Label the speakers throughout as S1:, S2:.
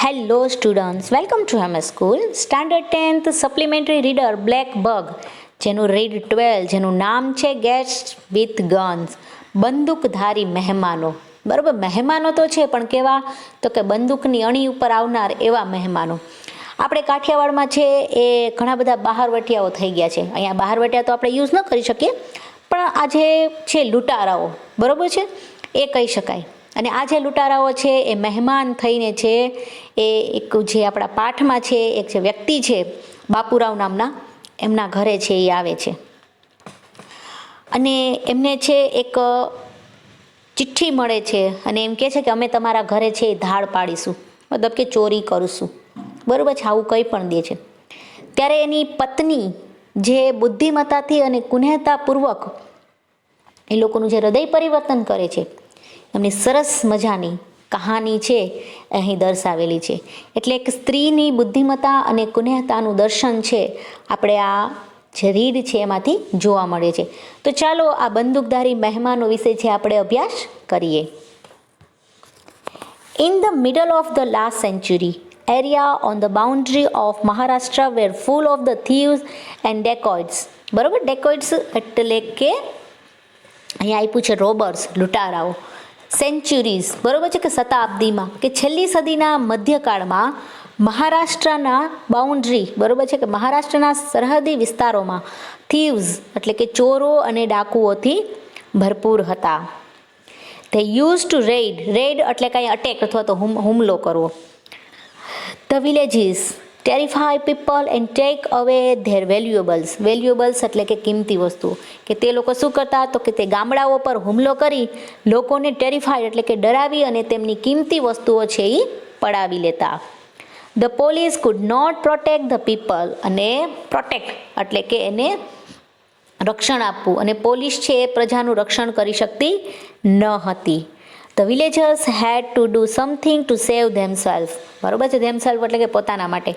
S1: Hello students, welcome to MS School. Standard 10th Supplementary Reader Black Bug જેનું read 12 જેનું નામ છે guest with guns, બંદૂકધારી મહેમાનો. બરાબર, મહેમાનો તો છે પણ કેવા, તો કે બંદૂકની અણી ઉપર આવનાર એવા મહેમાનો. આપણે કાઠિયાવાડમાં છે એ ઘણા બધા બહારવટિયાઓ થઈ ગયા છે. અહીંયા બહારવટિયા તો આપણે યુઝ ન કરી શકીએ, પણ આજે છે લૂંટારાઓ, બરાબર છે, એ કહી શકાય. અને આ જે લૂંટારાઓ છે એ મહેમાન થઈને છે એ એક જે આપણા પાઠમાં છે એક જે વ્યક્તિ છે બાપુરાવ નામના, એમના ઘરે છે એ આવે છે અને એમને છે એક ચિઠ્ઠી મળે છે અને એમ કહે છે કે અમે તમારા ઘરે છે એ ધાડ પાડીશું, મતલબ કે ચોરી કરીશું, બરાબર છે, આવું કંઈ પણ દે છે. ત્યારે એની પત્ની જે બુદ્ધિમત્તાથી અને કુનેહતાપૂર્વક એ લોકોનું જે હૃદય પરિવર્તન કરે છે, એમની સરસ મજાની કહાની છે અહીં દર્શાવેલી છે. એટલે એક સ્ત્રીની બુદ્ધિમત્તા અને કુનેહતાનું દર્શન છે આપણે આ જે રીડ છે એમાંથી જોવા મળે છે. તો ચાલો આ બંદૂકધારી મહેમાનો વિશે છે આપણે અભ્યાસ કરીએ. In the middle of the last century, area on the boundary of Maharashtra were full of the thieves and dacoits. બરોબર, dacoits એટલે કે અહીંયા આપ્યું છે રોબર્સ, લૂંટારાઓ. સેન્ચુરીઝ, બરાબર છે, કે શતાબ્દીમાં કે છેલ્લી સદીના મધ્યકાળમાં મહારાષ્ટ્રના બાઉન્ડ્રી, બરાબર છે, કે મહારાષ્ટ્રના સરહદી વિસ્તારોમાં થીવ્સ એટલે કે ચોરો અને ડાકુઓથી ભરપૂર હતા. તે યુઝ ટુ રેડ, રેડ એટલે કાંઈ અટેક અથવા તો હુમલો કરવો. The villages terrify people and take away their valuables, valuables એટલે કે કિંમતી વસ્તુઓ, કે તે લોકો શું કરતા, તો કે તે ગામડાઓ પર હુમલો કરી લોકોને ટેરિફાય એટલે કે ડરાવી અને તેમની કિંમતી વસ્તુઓ છે એ પડાવી લેતા. The police could not protect the people, અને પ્રોટેક્ટ એટલે કે એને રક્ષણ આપવું, અને પોલીસ છે એ પ્રજાનું રક્ષણ કરી શકતી ન હતી. The villagers had to do something to save themselves. બરોબર છે, themselves એટલે કે પોતાના માટે,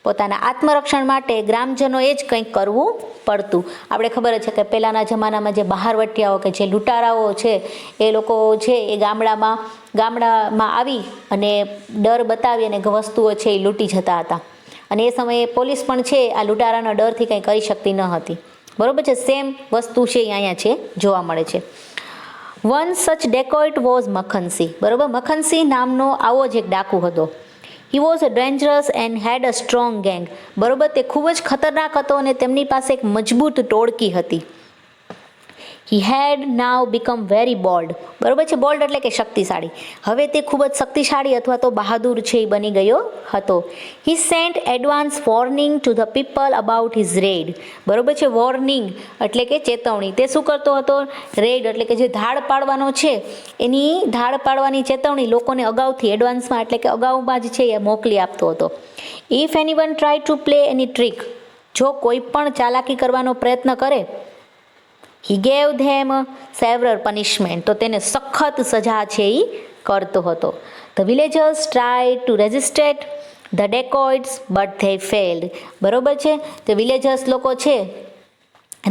S1: પોતાના આત્મરક્ષણ માટે ગ્રામજનોએ જ કંઈક કરવું પડતું. આપણે ખબર છે કે પહેલાંના જમાનામાં જે બહારવટિયાઓ કે જે લૂંટારાઓ છે એ લોકો છે એ ગામડામાં આવી અને ડર બતાવી અને વસ્તુઓ છે એ લૂંટી જતા હતા. અને એ સમયે પોલીસ પણ છે આ લૂંટારાના ડરથી કંઈ કરી શકતી ન હતી. બરોબર છે, સેમ વસ્તુ છે અહીંયા છે જોવા મળે છે. વન સચ ડેકોઇટ વોઝ મખનસિંહ. બરોબર, મખનસિંહ નામનો આવો જ એક ડાકુ હતો. He was a dangerous and had a strong gang. બરોબર, તે ખૂબ જ ખતરનાક હતો અને તેમની પાસે એક મજબૂત ટોળકી હતી. હી હેડ નાવ બીકમ વેરી બોલ્ડ. બરોબર છે, બોલ્ડ એટલે કે શક્તિશાળી. હવે તે ખૂબ જ શક્તિશાળી અથવા તો બહાદુર છે એ બની ગયો હતો. He sent advance warning to the people about his raid. બરોબર છે, વોર્નિંગ એટલે કે ચેતવણી. તે શું કરતો હતો, રેડ એટલે કે જે ધાડ પાડવાનો છે એની ધાડ પાડવાની ચેતવણી લોકોને અગાઉથી એડવાન્સમાં એટલે કે અગાઉમાં જ છે એ મોકલી આપતો હતો. If anyone try to play any trick, જો કોઈ પણ ચાલાકી કરવાનો પ્રયત્ન કરે, he gave them several punishment, તો તેને સખત સજા છે એ કરતો હતો. The villagers try to resist the dacoits but they failed. બરોબર છે, તે વિલેજર્સ લોકો છે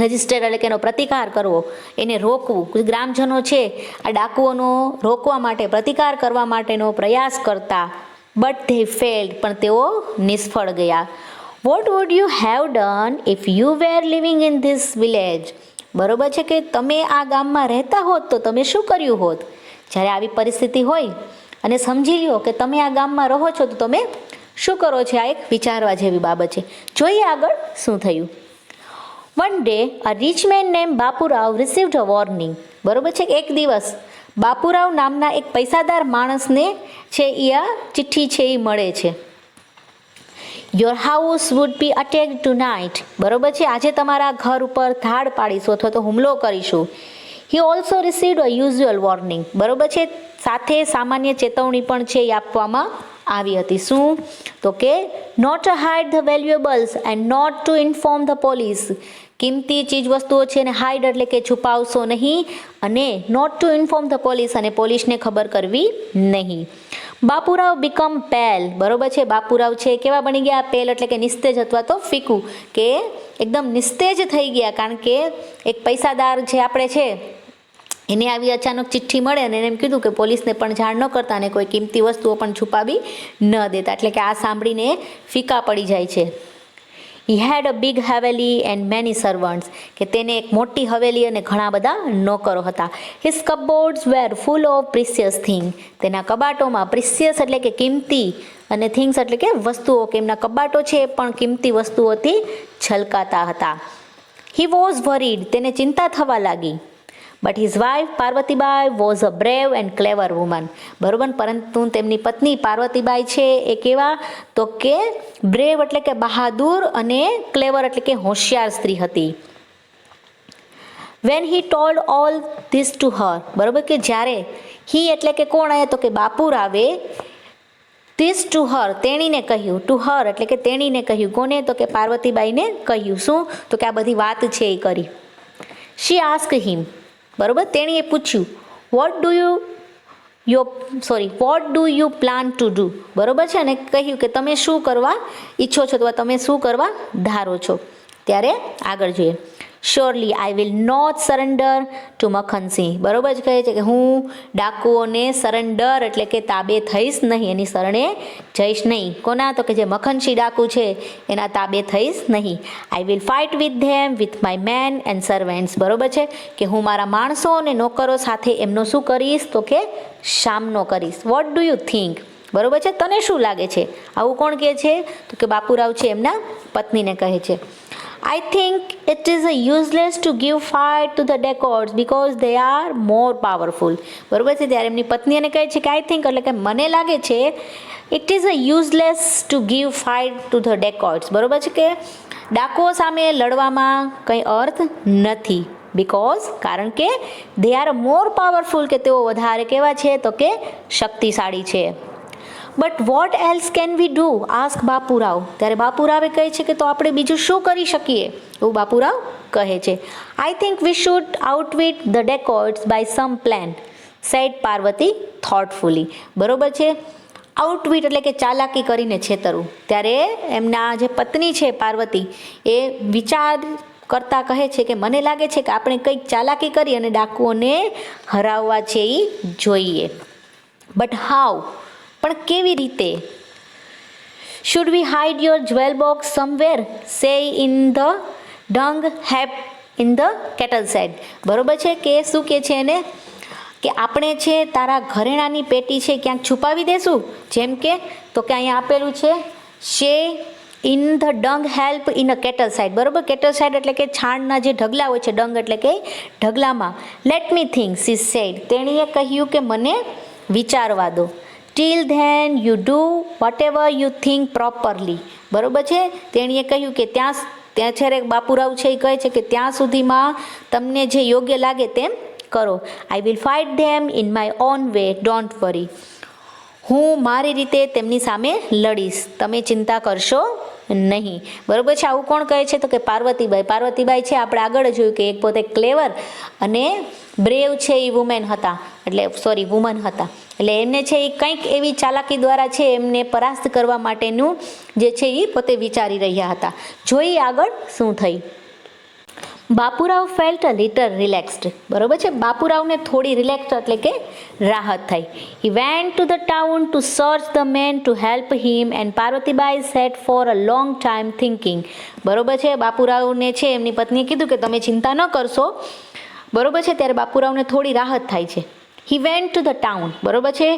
S1: રજિસ્ટર એટલે કે એનો પ્રતિકાર કરવો, એને રોકવું, ગ્રામજનો છે આ ડાકુઓનો રોકવા માટે પ્રતિકાર કરવા માટેનો પ્રયાસ કરતા, બટ ધે ફેલ્ડ, પણ તેઓ નિષ્ફળ ગયા. What would you have done if you were living in this village. બરોબર છે, કે તમે આ ગામમાં રહેતા હોત તો તમે શું કર્યું હોત. જ્યારે આવી પરિસ્થિતિ હોય અને સમજી લ્યો કે તમે આ ગામમાં રહો છો તો તમે શું કરો છો, આ એક વિચારવા જેવી બાબત છે. જોઈએ આગળ શું થયું. One day a rich man name Bapurao received a warning. બરોબર છે, કે એક દિવસ બાપુરાવ નામના એક પૈસાદાર માણસને છે એ આ ચિઠ્ઠી છે એ મળે છે. Your house would be attacked tonight. બરોબર છે, આજે તમારા ઘર ઉપર ધાડ પાડીશું અથવા તો હુમલો કરીશું. He also received a usual warning. બરોબર છે, સાથે સામાન્ય ચેતવણી પણ છે એ આપવામાં આવી હતી. શું, તો કે not to hide the valuables and not to inform the police. કિંમતી ચીજ વસ્તુઓ છે ને હાઇડ એટલે કે છુપાવશો નહીં, અને not to inform the police, અને પોલીસને ખબર કરવી નહીં. બાપુરાવ બીકમ પેલ. બરોબર છે, બાપુરાવ છે કેવા બની ગયા, પેલ એટલે કે નિસ્તેજ અથવા તો ફીકું, કે એકદમ નિસ્તેજ થઈ ગયા, કારણ કે એક પૈસાદાર જે આપણે છે એને આવી અચાનક ચિઠ્ઠી મળે અને એને એમ કીધું કે પોલીસને પણ જાણ ન કરતા અને કોઈ કિંમતી વસ્તુઓ પણ છુપાવી ન દેતા. એટલે કે આ સાંભળીને ફીકા પડી જાય છે. He had a big haveli and many servants, કે તેને એક મોટી હવેલી અને ઘણા બધા નોકરો હતા. His cupboards were full of precious thing, તેના કબાટોમાં પ્રિસિયસ એટલે કે કિંમતી અને થિંગ્સ એટલે કે વસ્તુઓ, કે એમના કબાટો છે એ પણ કિંમતી વસ્તુઓથી છલકાતા હતા. હી વોઝ વરીડ, તેને ચિંતા થવા લાગી. But his wife Parvatibai was a brave and clever woman, બરોબર. પરંતુ તેમની પત્ની પાર્વતીબાઈ છે એ કેવા, તો કે બ્રેવ એટલે કે બહાદુર અને ક્લેવર એટલે કે હોશિયાર સ્ત્રી હતી. When he told all this two her, બરોબર, કે જ્યારે હી એટલે કે કોણ આવે, તો કે બાપુરાવે ધીસ ટુ હર તેણીને કહ્યું, ટુ હર એટલે કે તેણીને કહ્યું, કોને, તો કે પાર્વતીબાઈને કહ્યું. શું, તો કે આ બધી વાત છે એ કરી. શી આસ્ક હિમ, બરોબર, તેણીએ પૂછ્યું what do you plan to do, બરોબર છે, અને કહ્યું કે તમે શું કરવા ઈચ્છો છો, અથવા તમે શું કરવા ધારો છો. ત્યારે આગળ જોઈએ. Surely I will not surrender to Makhansingh, બરોબર જ કહે છે કે હું ડાકુઓને સરેન્ડર એટલે કે તાબે થઈશ નહીં, એની શરણે જઈશ નહીં. કોના, તો કે જે મખનસિંહ ડાકુ છે એના તાબે થઈશ નહીં. I will fight with them with my men and servants, બરોબર છે, કે હું મારા માણસો અને નોકરો સાથે એમનો શું કરીશ, તો કે સામનો કરીશ. વોટ ડુ યુ થિંક, બરોબર છે, તને શું લાગે છે. આવું કોણ કહે છે, તો કે બાપુરાવ છે એમના પત્નીને કહે છે. I think it is useless to give fight to the Dacoits because they are more powerful, બરોબર છે. ત્યારે એમની પત્ની એને કહે છે કે આઈ થિંક એટલે કે મને લાગે છે, it is useless to give fight to the Dacoits, બરોબર છે, કે ડાકુઓ સામે લડવામાં કંઈ અર્થ નથી. બિકોઝ કારણ કે દે આર મોર પાવરફુલ, કે તેઓ વધારે કેવા છે, તો કે શક્તિશાળી છે. But what else can we do, ask Bapurao. ત્યારે બાપુરાવે કહે છે કે તો આપણે બીજું શું કરી શકીએ, એવું બાપુરાવ કહે છે. I think we should outwit the Dacoits by some plan, said Parvati thoughtfully, બરોબર છે. આઉટવિટ એટલે કે ચાલાકી કરીને છેતરવું. ત્યારે એમના જે પત્ની છે પાર્વતી એ વિચાર કરતા કહે છે કે મને લાગે છે કે આપણે કંઈક ચાલાકી કરી અને ડાકુઓને હરાવવા છે એ જોઈએ. બટ હાઉ, પણ કેવી રીતે. Should we hide your jewel box somewhere, say in the dung heap in the cattle shed, બરોબર છે, કે શું કે છે એને, કે આપણે છે તારા ઘરેણાની પેટી છે ક્યાંક છુપાવી દેશું, જેમ કે તો કે અહીંયા આપેલું છે say in the dung help in a cattle side, બરોબર. કેટલ સાઇડ એટલે કે છાણના જે ઢગલા હોય છે, ડંગ એટલે કે ઢગલામાં. Let me think she said, તેણીએ કહ્યું કે મને વિચારવા દો. Till then you do whatever you think properly, બરોબર છે. તેણીએ કહ્યું કે ત્યાં છે બાપુરાવ છે એ કહે છે કે ત્યાં સુધીમાં તમને જે યોગ્ય લાગે તેમ કરો. આઈ will fight them in my own way, don't worry, હું મારી રીતે તેમની સામે લડીશ, તમે ચિંતા કરશો નહીં, બરોબર છે. આવું કોણ કહે છે, તો કે પાર્વતીબાઈ. પાર્વતીબાઈ છે આપણે આગળ જોયું કે એક પોતે ક્લેવર અને બ્રેવ છે એ વુમેન હતા, વુમન હતા. એટલે એમને છે એ કંઈક એવી ચાલાકી દ્વારા છે એમને પરાસ્ત કરવા માટેનું જે છે એ પોતે વિચારી રહ્યા હતા. જોઈએ આગળ શું થઈ. Bapurao felt a little relaxed, બરોબર છે. બાપુરાવને થોડી રિલેક્સ એટલે કે રાહત થઈ. He went to the town to search the man to help him and Parvatibai sat for a long time thinking, બરોબર છે. બાપુરાવને છે એમની પત્નીએ કીધું કે તમે ચિંતા ન કરશો, બરોબર છે. ત્યારે બાપુરાવને થોડી રાહત થાય છે. હી વેન્ટ ટુ ધ ટાઉન, બરોબર છે,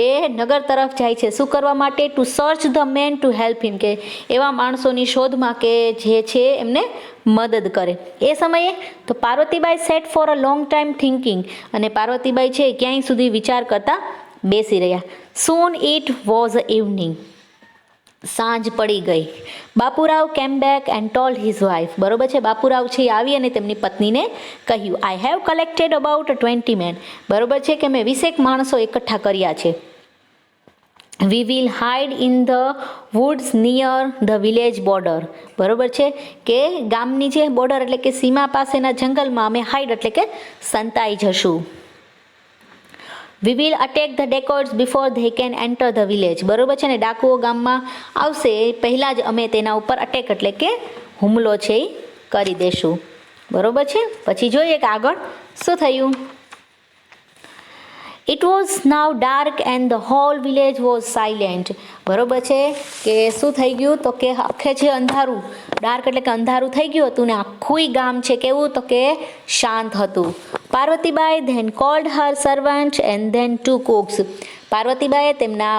S1: એ નગર તરફ જાય છે. શું કરવા માટે, to search the man to help him, કે એવા માણસોની શોધમાં કે જે છે એમને મદદ કરે. એ સમયે તો Parvatibai sat for a long time thinking, અને પાર્વતીબાઈ છે ક્યાંય સુધી વિચાર કરતા બેસી રહ્યા. સૂન ઇટ વોઝ ઇવનિંગ, સાંજ પડી ગઈ. Bapurao came back and told his wife, બરોબર છે. બાપુરાવ છે એ આવી અને તેમની પત્નીને કહ્યું, I have collected about 20 men, બરોબર છે, કે મેં 20 માણસો એકઠા કર્યા છે. We will hide in the woods near the village border, બરોબર છે, કે ગામની જે બોર્ડર એટલે કે સીમા પાસેના જંગલમાં અમે હાઇડ એટલે કે સંતાઈ જશું. We will attack the Dacoits before they can enter the village, બરોબર છે, ને ડાકુઓ ગામમાં આવશે પહેલાં જ અમે તેના ઉપર અટેક એટલે કે હુમલો છે એ કરી દેશું, બરોબર છે. પછી જોઈએ કે આગળ શું થયું. It was now dark and the whole village was silent. બરોબર છે કે શું થઈ ગયું તો કે આખે છે અંધારું, ડાર્ક એટલે કે અંધારું થઈ ગયું હતું ને આખું ગામ છે કેવું તો કે શાંત હતું. Parvatibai then called her servant and then 2 cooks. પાર્વતીબાઈએ તેમના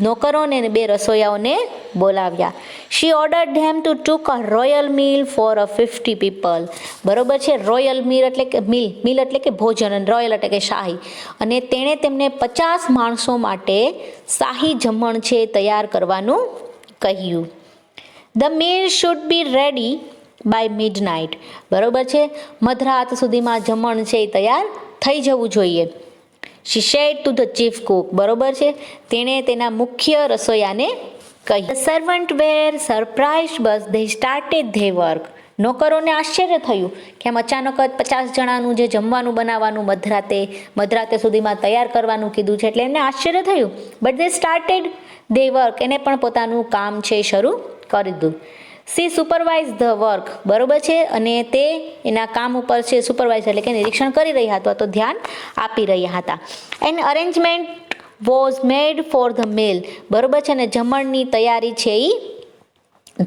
S1: નોકરોને અને 2 રસોઈયાઓને બોલાવ્યા. She ordered them to cook a royal meal for a 50 people. બરોબર છે, રોયલ મીલ એટલે કે મીલ એટલે કે ભોજન અને રોયલ એટલે કે શાહી, અને તેણે તેમને 50 માણસો માટે શાહી જમણ છે તૈયાર કરવાનું કહ્યું. The meal should be ready by midnight. બરોબર છે, મધરાત સુધીમાં જમણ છે એ તૈયાર થઈ જવું જોઈએ. She said to the chief cook. બરોબર છે, તેણે તેના મુખ્ય રસોઈયાને કહ્યું. The servant were surprised but they started they work. નોકરોને આશ્ચર્ય થયું કે આમ અચાનક જ 50 જણાનું જે જમવાનું બનાવવાનું મધરાતે સુધીમાં તૈયાર કરવાનું કીધું છે, એટલે એમને આશ્ચર્ય થયું. But they started they work. એને પણ પોતાનું કામ છે શરૂ કરી દીધું. C supervise the work. બરોબર છે, અને તે એના કામ ઉપર છે સુપરવાઇઝ એટલે કે નિરીક્ષણ કરી રહ્યા હતા તો ધ્યાન આપી રહ્યા હતા. And arrangement was made for the meal. બરોબર છે, અને જમણની તૈયારી છે એ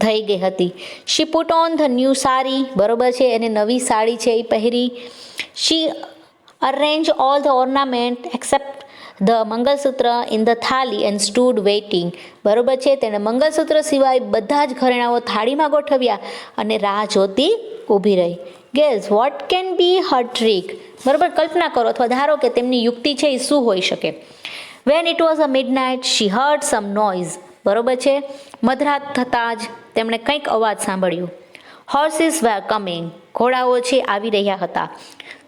S1: થઈ ગઈ હતી. She put on the new sari. બરોબર છે, એને નવી સાડી છે એ પહેરી. She arrange all the ornament except the mangalsutra in the thali and stood waiting. બરોબર છે, તેણે મંગલસૂત્ર સિવાય બધા જ ઘરેણાઓ થાળીમાં ગોઠવ્યા અને રાહ જોતી ઊભી રહી. Gas what can be Har trick. બરોબર, કલ્પના કરો અથવા ધારો કે તેમની યુક્તિ છે એ શું હોઈ શકે. When it was a midnight she heard some noise. બરોબર છે, મધરાત થતાં જ તેમણે કંઈક અવાજ સાંભળ્યો. હોર્સીસ વેર કમિંગ. ઘોડાઓ છે આવી રહ્યા હતા.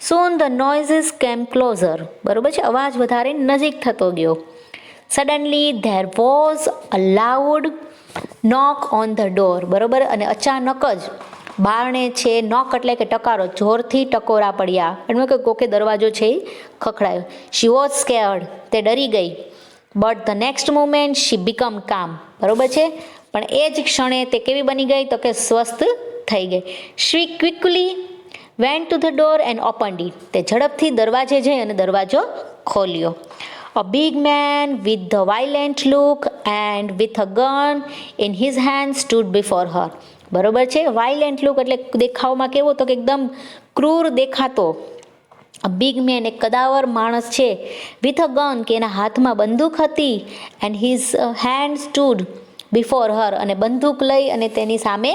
S1: સોન ધ નોઇઝીસ કેમ ક્લોઝર. બરોબર છે, અવાજ વધારે નજીક થતો ગયો. Suddenly there was a loud knock on the door. બરોબર, અને અચાનક જ બારણે છે નોક એટલે કે ટકારો, જોરથી ટકોરા પડ્યા. એટલે કે કોકે દરવાજો છે એ ખખડાયો. She was scared. તે ડરી ગઈ. But the next moment she become calm. બરોબર છે, પણ એ જ ક્ષણે તે કેવી બની ગઈ તો કે સ્વસ્થ થઈ ગઈ. She quickly went to the door and opened it. તે ઝડપથી દરવાજે જઈ અને દરવાજો ખોલ્યો. A big man with the violent look and with a gun in his hand stood before her. બરોબર છે, વાયલેન્ટ લુક એટલે દેખાવમાં કેવો તો કે એકદમ ક્રૂર દેખાતો. અ બિગ મેન એક કદાવર માણસ છે. વિથ અ ગન કે એના હાથમાં બંદૂક હતી. And his hand stood before her, અને બંદૂક લઈ અને તેની સામે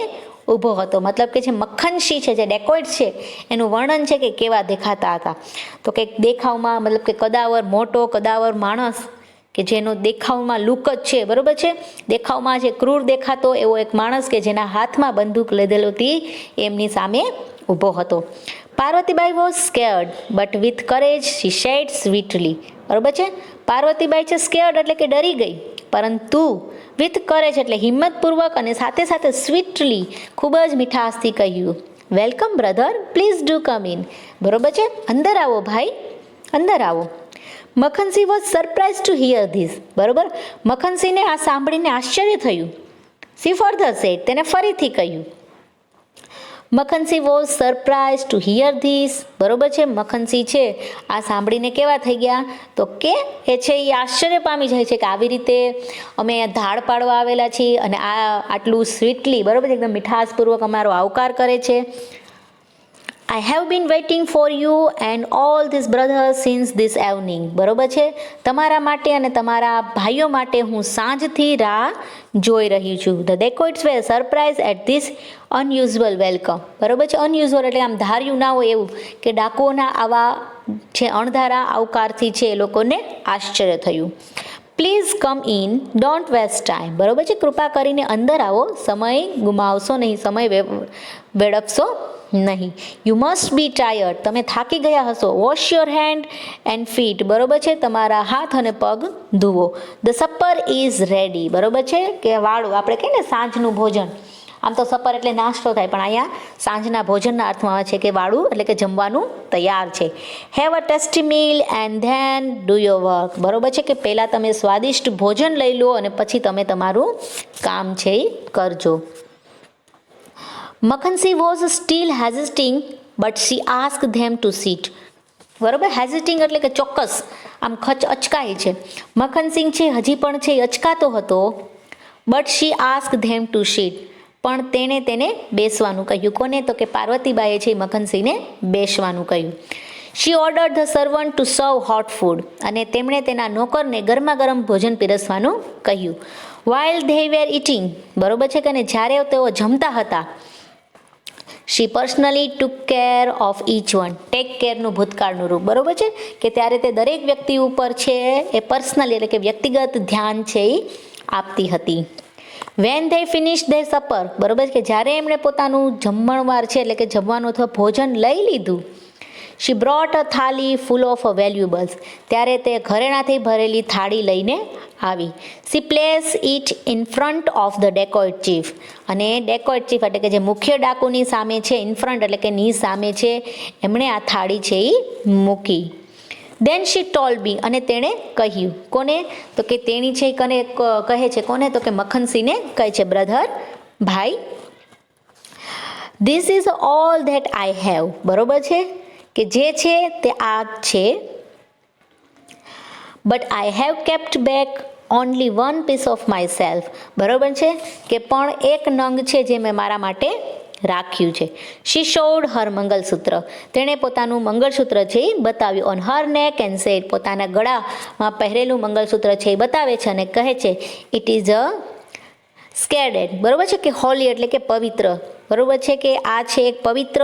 S1: ઊભો હતો. મતલબ કે જે મક્ખનસિંહ છે, જે ડેકોઇટ છે, એનું વર્ણન છે કે કેવા દેખાતા હતા. તો કે દેખાવમાં મતલબ કે કદાવર, મોટો કદાવર માણસ કે જેનો દેખાવમાં લુક જ છે. બરોબર છે, દેખાવમાં જે ક્રૂર દેખાતો એવો એક માણસ કે જેના હાથમાં બંદૂક લીધેલી હતી એમની સામે ઊભો હતો. Parvatibai was scared but with courage she said sweetly. બરોબર છે, પાર્વતીબાઈ છે સ્કેર્ડ એટલે કે ડરી ગઈ, પરંતુ વિથ કરેજ એટલે હિંમતપૂર્વક અને સાથે સાથે સ્વીટલી ખૂબ જ મીઠાશથી કહ્યું, welcome brother, please do come in. બરોબર છે, અંદર આવો ભાઈ, અંદર આવો. Makhansingh was surprise to hear this. બરોબર, મખનસિંહને આ સાંભળીને આશ્ચર્ય થયું. She further said. તેને ફરીથી કહ્યું. Makhansingh was surprise to hear this. બરોબર છે, મખનસિંહ છે આ સાંભળીને કેવા થઈ ગયા તો કે એ છે એ આશ્ચર્ય પામી જાય છે કે આવી રીતે અમે ધાડ પાડવા આવેલા છીએ અને આ આટલું સ્વીટલી, બરોબર છે, એકદમ મીઠાશપૂર્વક અમારો આવકાર કરે છે. I have been waiting for you and all these brothers since this evening. બરોબર છે, તમારા માટે અને તમારા ભાઈઓ માટે હું સાંજથી રાહ જોઈ રહી છું. The dacoits were surprised at this unusual welcome. બરોબર છે, અનયુઝ્યુઅલ એટલે આમ ધાર્યું ના હોય એવું કે ડાકુઓના આવા છે અણધારા આવકારથી છે એ લોકોને આશ્ચર્ય થયું. Please come in, don't waste time. બરોબર છે, કૃપા કરીને અંદર આવો, સમય ગુમાવશો નહીં, સમય વેડફશો નહીં. You must be tired. તમે થાકી ગયા હશો. Wash your hand and feet. બરોબર છે, તમારા હાથ અને પગ ધુવો. The supper is ready. બરોબર છે, કે વાળું આપણે કહીએ ને સાંજનું ભોજન, આમ તો સપર એટલે નાસ્તો થાય પણ અહીંયા સાંજના ભોજનના અર્થમાં આવે છે કે વાળું એટલે કે જમવાનું તૈયાર છે. Have a tasty meal and then do your work. બરોબર છે, કે પહેલાં તમે સ્વાદિષ્ટ ભોજન લઈ લો અને પછી તમે તમારું કામ છે એ કરજો. Makhansi was still hesitating, but she asked them to sit. બરોબર, હેઝિટિંગ એટલે કે ચોક્કસ આમ અચકાય છે. મખનસિંહ છે હજી પણ છે એ અચકાતો હતો. But she ask them to sit, પણ તેણે તેને બેસવાનું કહ્યું. કોને? તો કે પાર્વતીબાઈએ છે મખનસિંહને બેસવાનું કહ્યું. She order the servant to serve hot food, અને તેમણે તેના નોકરને ગરમા ગરમ ભોજન પીરસવાનું કહ્યું. વાઇલ ધે વેર ઇટિંગ, બરોબર છે કે ને, જ્યારે તેઓ જમતા હતા. She personally took care of each one, take કેરનું ભૂતકાળનું રૂપ, બરોબર છે કે ત્યારે તે દરેક વ્યક્તિ ઉપર છે એ પર્સનલી એટલે કે વ્યક્તિગત ધ્યાન છે એ આપતી હતી. When they finish they supper, બરોબર કે જ્યારે એમણે પોતાનું જમણવાર છે એટલે કે જમવાનું અથવા ભોજન લઈ લીધું. શી બ્રોટ અ થાળી ફૂલ ઓફ વેલ્યુબલ્સ, ત્યારે તે ઘરેણાથી ભરેલી થાળી લઈને આવી. She place it in front of the dacoit chief, અને ડેકોઇટ ચીફ એટલે કે જે મુખ્ય ડાકુની સામે છે, ઇન ફ્રન્ટ એટલે કે ની સામે છે, એમણે આ થાળી છે એ મૂકી. દેન શી ટોલ્ડ મી, અને તેણે કહ્યું. કોને? તો કે તેણી છે કને કહે છે. કોને? તો કે મખનસિંહને કહે છે, બ્રધર, ભાઈ. This is all that I have, બરોબર છે કે જે છે તે આ છે. But I have kept back only one piece of myself, બરોબર છે કે પણ એક નંગ છે જે મેં મારા માટે રાખ્યું છે. શી શોડ હર મંગલસૂત્ર, તેણે પોતાનું મંગળસૂત્ર છે એ બતાવ્યું. ઓન હર નેક એન્ડ સેડ, પોતાના ગળામાં પહેરેલું મંગળસૂત્ર છે એ બતાવે છે અને કહે છે, ઇટ ઇઝ અ સ્કેડેડ, બરોબર છે કે હોલી એટલે કે પવિત્ર, બરોબર છે કે આ છે એક પવિત્ર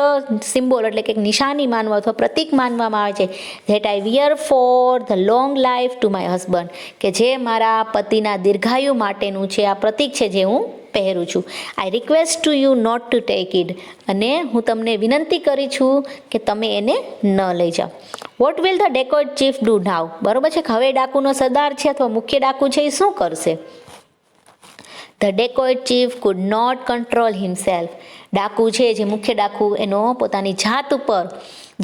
S1: સિમ્બોલ એટલે કે નિશાની માનવા અથવા પ્રતીક માનવામાં આવે છે. That I wear for the long life to my husband, કે જે મારા પતિના દીર્ઘાયુ માટેનું છે આ પ્રતીક છે જે હું પહેરું છું. I request to you not to take it, અને હું તમને વિનંતી કરી છું કે તમે એને ન લઈ જાઓ. What will the dacoit chief do now, બરોબર છે કે હવે ડાકુનો સરદાર છે અથવા મુખ્ય ડાકુ છે એ શું કરશે? The dacoit chief could not control himself, ડાકુ છે જે મુખ્ય ડાકુ એનો પોતાની જાત ઉપર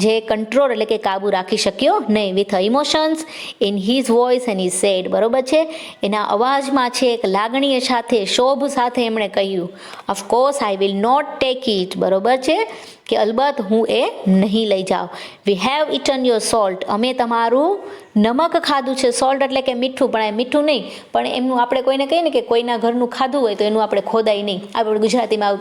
S1: જે કંટ્રોલ એટલે કે કાબુ રાખી શક્યો નહીં. With emotions in his voice and he said, બરોબર છે એના અવાજમાં છે એક લાગણી સાથે, શોભ સાથે એમણે કહ્યું, of course I will not take it, બરોબર છે કે અલબત્ત હું એ નહીં લઈ જાઉં. We have eaten your salt, અમે તમારું નમક ખાધું છે. સોલ્ટ એટલે કે મીઠું, પણ આ મીઠું નહીં, પણ એમનું આપણે કોઈને કહીએ ને કે કોઈના ઘરનું ખાધું હોય તો એનું આપણે ખોદાય નહીં, આપણે ગુજરાતીમાં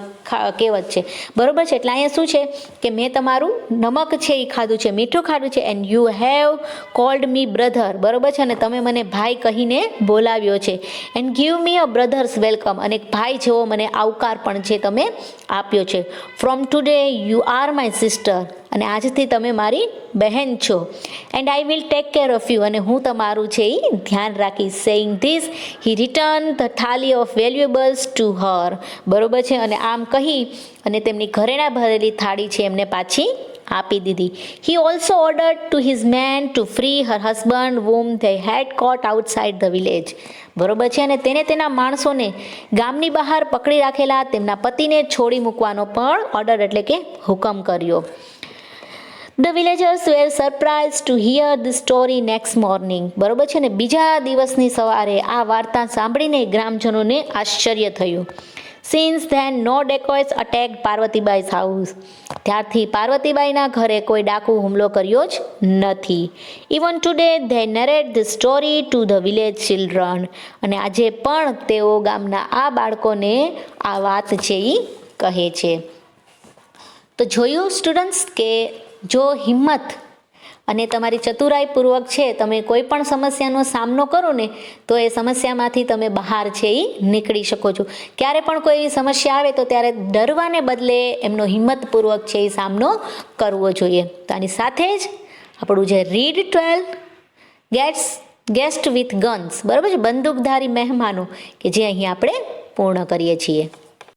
S1: કહેવત છે, બરોબર છે. એટલે અહીંયા શું છે કે મેં તમારું નમક છે એ ખાધું છે, મીઠું ખાધું છે. And you have called me brother, બરોબર છે, અને તમે મને ભાઈ કહીને બોલાવ્યો છે. And give me a brothers welcome, અને ભાઈ જેવો મને આવકાર પણ છે તમે આપ્યો છે. From today you are my sister, અને આજથી તમે મારી બહેન છો. And I will take care of you, અને હું તમારું છે એ ધ્યાન રાખીશ. Saying this he return the thali of valuables to her, બરોબર છે, અને આમ કહી અને તેમની ઘરેણા ભરેલી થાળી છે એમને પાછી આપી દીધી. He also ordered to his men to free her husband whom they had caught outside the village, બરોબર છે, અને તેને તેના માણસોને ગામની બહાર પકડી રાખેલા તેમના પતિને છોડી મૂકવાનો પણ ઓર્ડર એટલે કે હુકમ કર્યો. The villagers were surprise to hear the story next morning, બરોબર છે ને, બીજા દિવસની સવારે આ વાર્તા સાંભળીને ગ્રામજનોને આશ્ચર્ય થયું. સિન્સ ધેન નો ડેકોઇટ્સ અટેક્ડ પાર્વતીબાઈઝ હાઉસ, ત્યારથી પાર્વતીબાઈના ઘરે કોઈ ડાકુ હુમલો કર્યો જ નથી. Even today they narrate the story to the village children, અને આજે પણ તેઓ ગામના આ બાળકોને આ વાત છે એ કહે છે. તો જોયું સ્ટુડન્ટ્સ કે જો હિંમત અને તમારી ચતુરાઈપૂર્વક છે તમે કોઈ પણ સમસ્યાનો સામનો કરો ને તો એ સમસ્યામાંથી તમે બહાર છે એ નીકળી શકો છો. ક્યારે પણ કોઈ એવી સમસ્યા આવે તો ત્યારે ડરવાને બદલે એમનો હિંમતપૂર્વક છે એ સામનો કરવો જોઈએ. તો આની સાથે જ આપણું જે રીડ 12 ગેસ્ટ વિથ ગન્સ, બરાબર છે, બંદૂકધારી મહેમાનો, કે જે અહીં આપણે પૂર્ણ કરીએ છીએ.